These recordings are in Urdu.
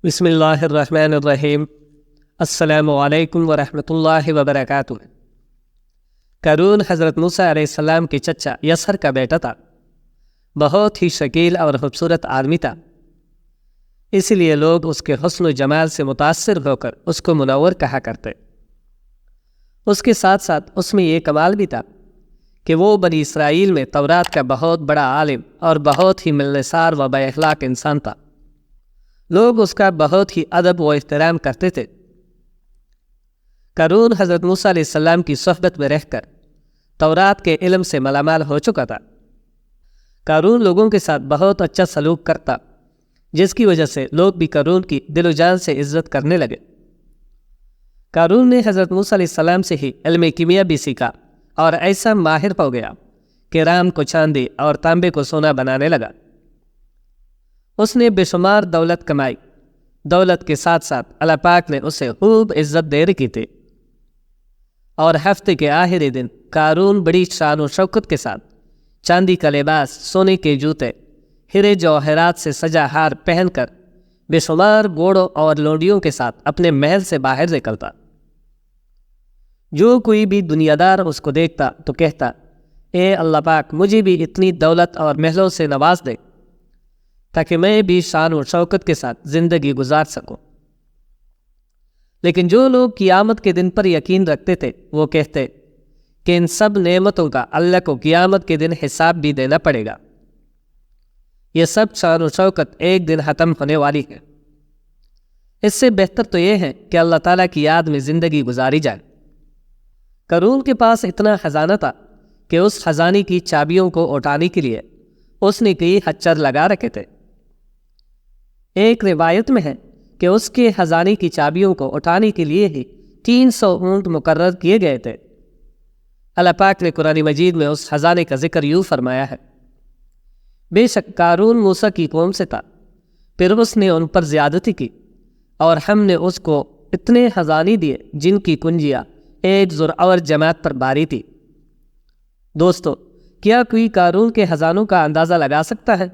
بسم اللہ الرحمن الرحیم۔ السلام علیکم ورحمۃ اللہ وبرکاتہ۔ قارون حضرت موسیٰ علیہ السلام کے چچا یسر کا بیٹا تھا۔ بہت ہی شکیل اور خوبصورت آدمی تھا، اس لیے لوگ اس کے حسن و جمال سے متاثر ہو کر اس کو منور کہا کرتے۔ اس کے ساتھ ساتھ اس میں یہ کمال بھی تھا کہ وہ بنی اسرائیل میں تورات کا بہت بڑا عالم اور بہت ہی ملنسار و با اخلاق انسان تھا۔ لوگ اس کا بہت ہی ادب و احترام کرتے تھے۔ قارون حضرت موسیٰ علیہ السلام کی صحبت میں رہ کر تورات کے علم سے مالامال ہو چکا تھا۔ قارون لوگوں کے ساتھ بہت اچھا سلوک کرتا، جس کی وجہ سے لوگ بھی قارون کی دل و جان سے عزت کرنے لگے۔ قارون نے حضرت موسیٰ علیہ السلام سے ہی علم کیمیا بھی سیکھا اور ایسا ماہر ہو گیا کہ رام کو چاندی اور تانبے کو سونا بنانے لگا۔ اس نے بے شمار دولت کمائی۔ دولت کے ساتھ ساتھ اللہ پاک نے اسے خوب عزت دے رکھی تھی، اور ہفتے کے آخری دن قارون بڑی شان و شوکت کے ساتھ چاندی کا لباس، سونے کے جوتے، ہیرے جواہرات سے سجا ہار پہن کر بے شمار گھوڑوں اور لونڈیوں کے ساتھ اپنے محل سے باہر نکلتا۔ جو کوئی بھی دنیا دار اس کو دیکھتا تو کہتا، اے اللہ پاک، مجھے بھی اتنی دولت اور محلوں سے نواز دے تاکہ میں بھی شان و شوکت کے ساتھ زندگی گزار سکوں۔ لیکن جو لوگ قیامت کے دن پر یقین رکھتے تھے وہ کہتے کہ ان سب نعمتوں کا اللہ کو قیامت کے دن حساب بھی دینا پڑے گا۔ یہ سب شان و شوکت ایک دن ختم ہونے والی ہے۔ اس سے بہتر تو یہ ہے کہ اللہ تعالیٰ کی یاد میں زندگی گزاری جائے۔ قارون کے پاس اتنا خزانہ تھا کہ اس خزانے کی چابیوں کو اٹھانے کے لیے اس نے کئی خچر لگا رکھے تھے۔ ایک روایت میں ہے کہ اس کے خزانے کی چابیوں کو اٹھانے کے لیے ہی 300 اونٹ مقرر کیے گئے تھے۔ اللہ پاک نے قرآن مجید میں اس خزانے کا ذکر یوں فرمایا ہے، بے شک قارون موسیٰ کی قوم سے تھا، پھر اس نے ان پر زیادتی کی، اور ہم نے اس کو اتنے خزانے دیے جن کی کنجیاں ایک زورآور جماعت پر باری تھی۔ دوستو، کیا کوئی قارون کے خزانوں کا اندازہ لگا سکتا ہے؟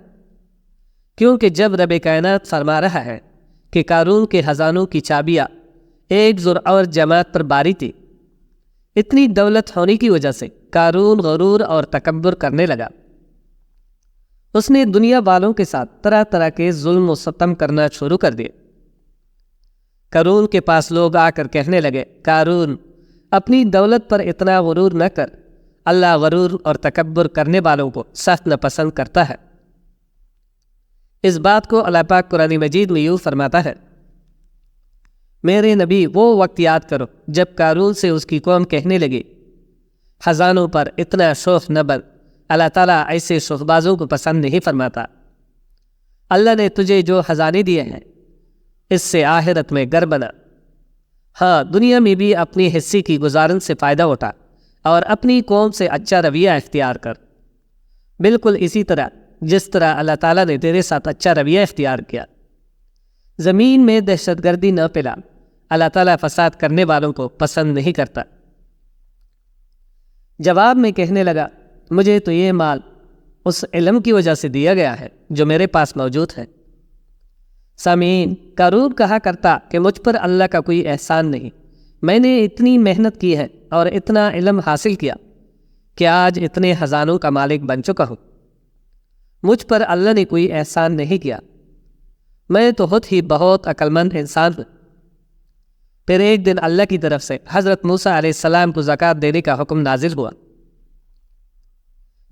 کیونکہ جب رب کائنات فرما رہا ہے کہ قارون کے خزانوں کی چابیاں ایک زورآور جماعت پر باری تھی، اتنی دولت ہونے کی وجہ سے قارون غرور اور تکبر کرنے لگا۔ اس نے دنیا والوں کے ساتھ طرح طرح کے ظلم و ستم کرنا شروع کر دیے۔ قارون کے پاس لوگ آ کر کہنے لگے، قارون، اپنی دولت پر اتنا غرور نہ کر، اللہ غرور اور تکبر کرنے والوں کو سخت ناپسند کرتا ہے۔ اس بات کو اللہ پاک قرآن مجید میں یوں فرماتا ہے، میرے نبی وہ وقت یاد کرو جب قارون سے اس کی قوم کہنے لگی، خزانوں پر اتنا شوخ نہ بن، اللہ تعالیٰ ایسے شوخ بازوں کو پسند نہیں فرماتا۔ اللہ نے تجھے جو خزانے دیے ہیں اس سے آخرت میں گر بنا۔ ہاں، دنیا میں بھی اپنی حصے کی گزارن سے فائدہ اٹھا اور اپنی قوم سے اچھا رویہ اختیار کر، بالکل اسی طرح جس طرح اللہ تعالیٰ نے تیرے ساتھ اچھا رویہ اختیار کیا۔ زمین میں دہشت گردی نہ پھیلا، اللہ تعالیٰ فساد کرنے والوں کو پسند نہیں کرتا۔ جواب میں کہنے لگا، مجھے تو یہ مال اس علم کی وجہ سے دیا گیا ہے جو میرے پاس موجود ہے۔ سامعین، قارون کہا کرتا کہ مجھ پر اللہ کا کوئی احسان نہیں، میں نے اتنی محنت کی ہے اور اتنا علم حاصل کیا کہ آج اتنے خزانوں کا مالک بن چکا ہوں۔ مجھ پر اللہ نے کوئی احسان نہیں کیا، میں تو خود ہی بہت عقل مند انسان ہوں۔ پھر ایک دن اللہ کی طرف سے حضرت موسیٰ علیہ السلام کو زکوٰۃ دینے کا حکم نازل ہوا۔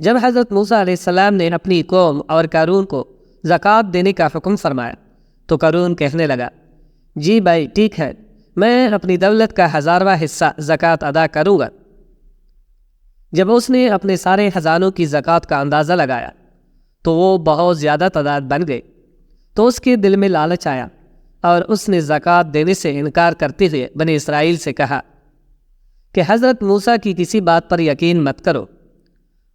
جب حضرت موسیٰ علیہ السلام نے اپنی قوم اور قارون کو زکوٰۃ دینے کا حکم فرمایا تو قارون کہنے لگا، جی بھائی، ٹھیک ہے، میں اپنی دولت کا 1000واں حصہ زکوٰۃ ادا کروں گا۔ جب اس نے اپنے سارے خزانوں کی زکوٰۃ کا اندازہ لگایا تو وہ بہت زیادہ تعداد بن گئی، تو اس کے دل میں لالچ آیا اور اس نے زکوٰۃ دینے سے انکار کرتے ہوئے بنی اسرائیل سے کہا کہ حضرت موسیٰ کی کسی بات پر یقین مت کرو،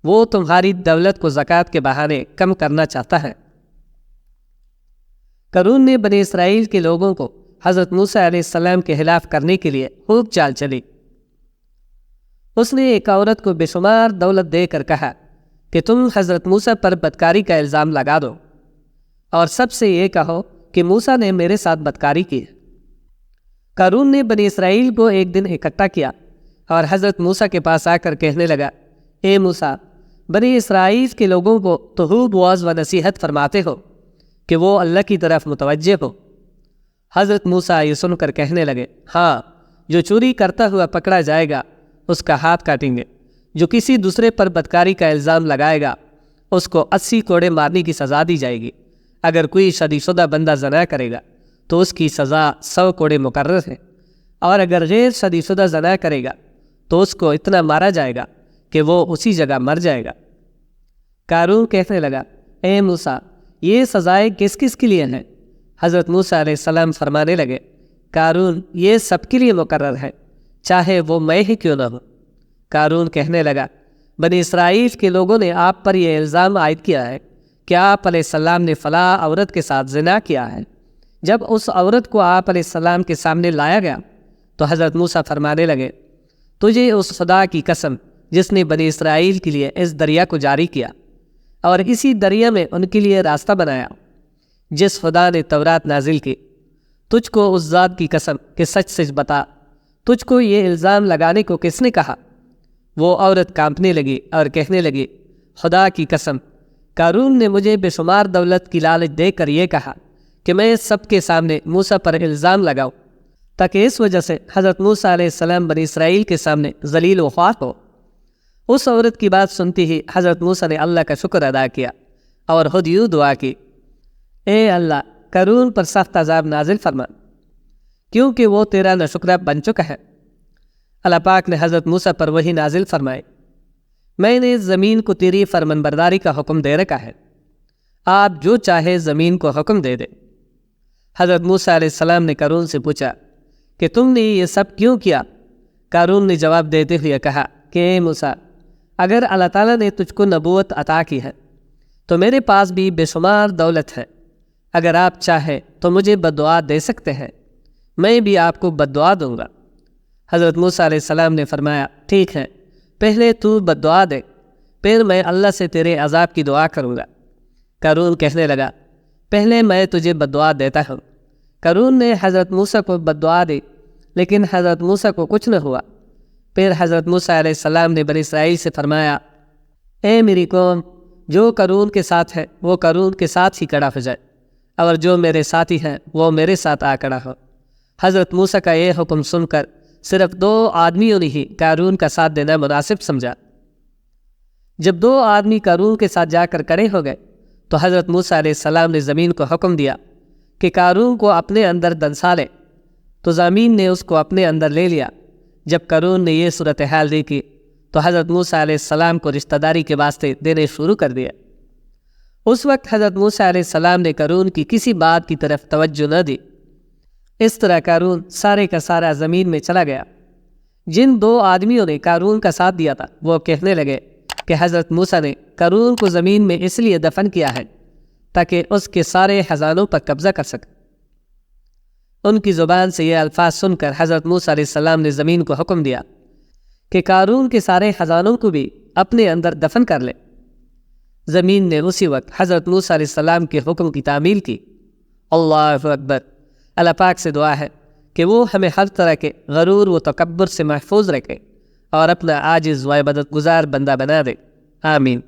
وہ تمہاری دولت کو زکوٰۃ کے بہانے کم کرنا چاہتا ہے۔ قارون نے بنی اسرائیل کے لوگوں کو حضرت موسیٰ علیہ السلام کے خلاف کرنے کے لیے خوب چال چلی۔ اس نے ایک عورت کو بے شمار دولت دے کر کہا کہ تم حضرت موسیٰ پر بدکاری کا الزام لگا دو، اور سب سے یہ کہو کہ موسیٰ نے میرے ساتھ بدکاری کی ہے۔ قارون نے بنی اسرائیل کو ایک دن اکٹھا کیا اور حضرت موسیٰ کے پاس آ کر کہنے لگا، اے موسیٰ، بنی اسرائیل کے لوگوں کو تو خوب واعظ و نصیحت فرماتے ہو کہ وہ اللہ کی طرف متوجہ ہو۔ حضرت موسیٰ یہ سن کر کہنے لگے، ہاں، جو چوری کرتا ہوا پکڑا جائے گا اس کا ہاتھ کاٹیں گے، جو کسی دوسرے پر بدکاری کا الزام لگائے گا اس کو 80 کوڑے مارنے کی سزا دی جائے گی۔ اگر کوئی شادی شدہ بندہ زنا کرے گا تو اس کی سزا 100 کوڑے مقرر ہے، اور اگر غیر شادی شدہ زنا کرے گا تو اس کو اتنا مارا جائے گا کہ وہ اسی جگہ مر جائے گا۔ قارون کہنے لگا، اے موسیٰ، یہ سزائیں کس کس کے لیے ہیں؟ حضرت موسیٰ علیہ السلام فرمانے لگے، قارون، یہ سب کے لیے مقرر ہے، چاہے وہ میں ہی کیوں نہ ہوں۔ قارون کہنے لگا، بنی اسرائیل کے لوگوں نے آپ پر یہ الزام عائد کیا ہے کہ آپ علیہ السلام نے فلاں عورت کے ساتھ زنا کیا ہے۔ جب اس عورت کو آپ علیہ السلام کے سامنے لایا گیا تو حضرت موسیٰ فرمانے لگے، تجھے اس خدا کی قسم جس نے بنی اسرائیل کے لیے اس دریا کو جاری کیا اور اسی دریا میں ان کے لیے راستہ بنایا، جس خدا نے تورات نازل کی، تجھ کو اس ذات کی قسم کہ سچ سچ بتا، تجھ کو یہ الزام لگانے کو کس نے کہا؟ وہ عورت کانپنے لگی اور کہنے لگی، خدا کی قسم، قارون نے مجھے بے شمار دولت کی لالچ دے کر یہ کہا کہ میں سب کے سامنے موسیٰ پر الزام لگاؤں، تاکہ اس وجہ سے حضرت موسیٰ علیہ السلام بنی اسرائیل کے سامنے ذلیل و خوار ہو۔ اس عورت کی بات سنتی ہی حضرت موسیٰ نے اللہ کا شکر ادا کیا اور خود یوں دعا کی، اے اللہ، قارون پر سخت عذاب نازل فرما، کیونکہ وہ تیرا ناشکرہ بن چکا ہے۔ اللہ پاک نے حضرت موسیٰ پر وحی نازل فرمائے، میں نے زمین کو تیری فرمان برداری کا حکم دے رکھا ہے، آپ جو چاہے زمین کو حکم دے دے۔ حضرت موسیٰ علیہ السلام نے قارون سے پوچھا کہ تم نے یہ سب کیوں کیا؟ قارون نے جواب دیتے ہوئے کہا کہ اے موسیٰ، اگر اللہ تعالیٰ نے تجھ کو نبوت عطا کی ہے تو میرے پاس بھی بے شمار دولت ہے، اگر آپ چاہیں تو مجھے بددعا دے سکتے ہیں، میں بھی آپ کو بددعا دوں گا۔ حضرت موسیٰ علیہ السلام نے فرمایا، ٹھیک ہے، پہلے تو بددعا دے، پھر میں اللہ سے تیرے عذاب کی دعا کروں گا۔ قارون کہنے لگا، پہلے میں تجھے بددعا دیتا ہوں۔ قارون نے حضرت موسیٰ کو بددعا دی، لیکن حضرت موسیٰ کو کچھ نہ ہوا۔ پھر حضرت موسیٰ علیہ السلام نے بنی اسرائیل سے فرمایا، اے میری قوم، جو قارون کے ساتھ ہے وہ قارون کے ساتھ ہی کھڑا ہو جائے، اور جو میرے ساتھی ہیں وہ میرے ساتھ آ کھڑا ہو۔ حضرت موسیٰ کا یہ حکم سن کر صرف 2 آدمیوں نے ہی قارون کا ساتھ دینا مناسب سمجھا۔ جب 2 آدمی قارون کے ساتھ جا کر کھڑے ہو گئے تو حضرت موسیٰ علیہ السلام نے زمین کو حکم دیا کہ قارون کو اپنے اندر دنسا لے، تو زمین نے اس کو اپنے اندر لے لیا۔ جب قارون نے یہ صورتحال دیکھی تو حضرت موسیٰ علیہ السلام کو رشتہ داری کے واسطے دینے شروع کر دیا۔ اس وقت حضرت موسیٰ علیہ السلام نے قارون کی کسی بات کی طرف توجہ نہ دی۔ اس طرح قارون سارے کا سارا زمین میں چلا گیا۔ جن 2 آدمیوں نے قارون کا ساتھ دیا تھا وہ کہنے لگے کہ حضرت موسیٰ نے قارون کو زمین میں اس لیے دفن کیا ہے تاکہ اس کے سارے خزانوں پر قبضہ کر سکے۔ ان کی زبان سے یہ الفاظ سن کر حضرت موسیٰ علیہ السلام نے زمین کو حکم دیا کہ قارون کے سارے خزانوں کو بھی اپنے اندر دفن کر لے۔ زمین نے اسی وقت حضرت موسیٰ علیہ السلام کے حکم کی تعمیل کی۔ اللہ اکبر۔ اللہ پاک سے دعا ہے کہ وہ ہمیں ہر طرح کے غرور و تکبر سے محفوظ رکھے اور اپنا عاجز و عبادت گزار بندہ بنا دے، آمین۔